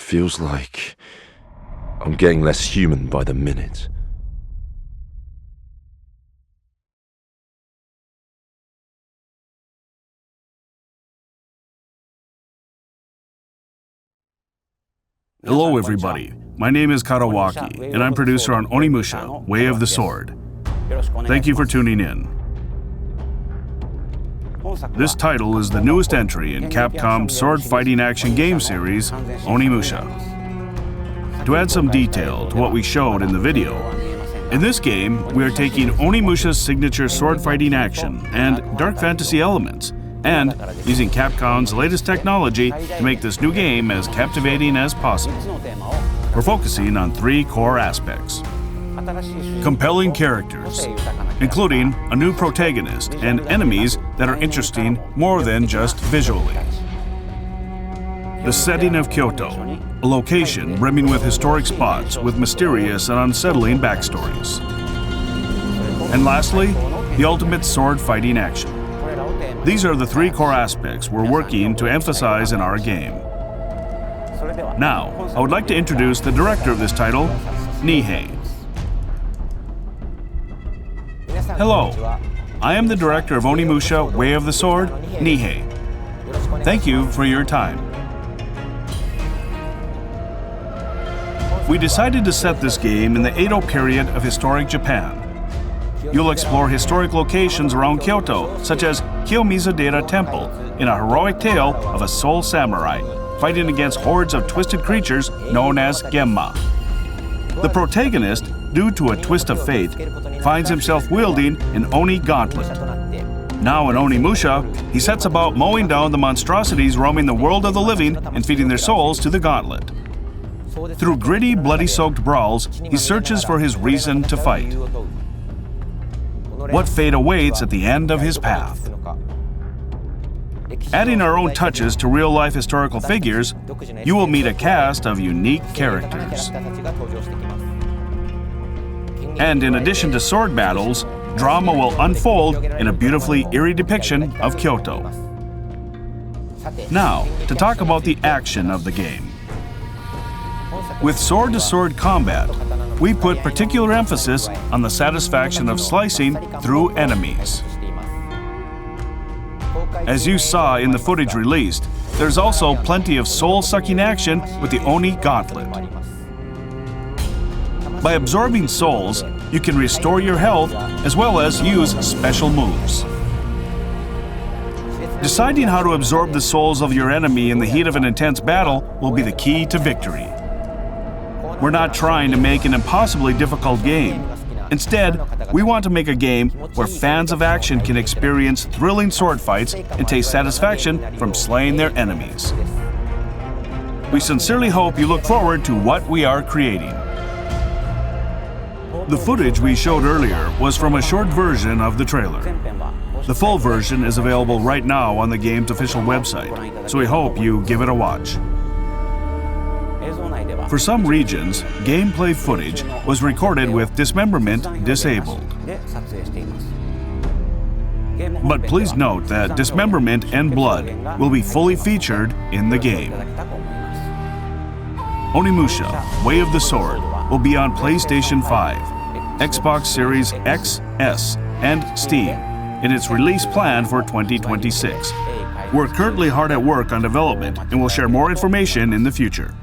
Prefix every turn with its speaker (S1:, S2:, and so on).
S1: feels like I'm getting less human by the minute.
S2: Hello everybody, my name is Kadowaki, and I'm producer on Onimusha, Way of the Sword. Thank you for tuning in. This title is the newest entry in Capcom's sword-fighting action game series, Onimusha. To add some detail to what we showed in the video, in this game we are taking Onimusha's signature sword-fighting action and dark fantasy elements, and using Capcom's latest technology to make this new game as captivating as possible. We're focusing on three core aspects. Compelling characters, including a new protagonist and enemies that are interesting more than just visually. The setting of Kyoto, a location brimming with historic spots with mysterious and unsettling backstories. And lastly, the ultimate sword-fighting action. These are the three core aspects we're working to emphasize in our game. Now, I would like to introduce the director of this title, Nihei. Hello, I am the director of Onimusha, Way of the Sword, Nihei. Thank you for your time. We decided to set this game in the Edo period of historic Japan. You'll explore historic locations around Kyoto, such as Kiyomizu-dera Temple, in a heroic tale of a soul samurai fighting against hordes of twisted creatures known as Genma. The protagonist, due to a twist of fate, finds himself wielding an Oni gauntlet. Now in Onimusha, he sets about mowing down the monstrosities roaming the world of the living and feeding their souls to the gauntlet. Through gritty, bloody-soaked brawls, he searches for his reason to fight. What fate awaits at the end of his path? Adding our own touches to real-life historical figures, you will meet a cast of unique characters. And in addition to sword battles, drama will unfold in a beautifully eerie depiction of Kyoto. Now, to talk about the action of the game. With sword-to-sword combat, we put particular emphasis on the satisfaction of slicing through enemies. As you saw in the footage released, there's also plenty of soul-sucking action with the Oni gauntlet. By absorbing souls, you can restore your health as well as use special moves. Deciding how to absorb the souls of your enemy in the heat of an intense battle will be the key to victory. We're not trying to make an impossibly difficult game. Instead, we want to make a game where fans of action can experience thrilling sword fights and taste satisfaction from slaying their enemies. We sincerely hope you look forward to what we are creating. The footage we showed earlier was from a short version of the trailer. The full version is available right now on the game's official website, so we hope you give it a watch. For some regions, gameplay footage was recorded with dismemberment disabled. But please note that dismemberment and blood will be fully featured in the game. Onimusha, Way of the Sword will be on PlayStation 5, Xbox Series X, S, and Steam in its release plan for 2026. We're currently hard at work on development and will share more information in the future.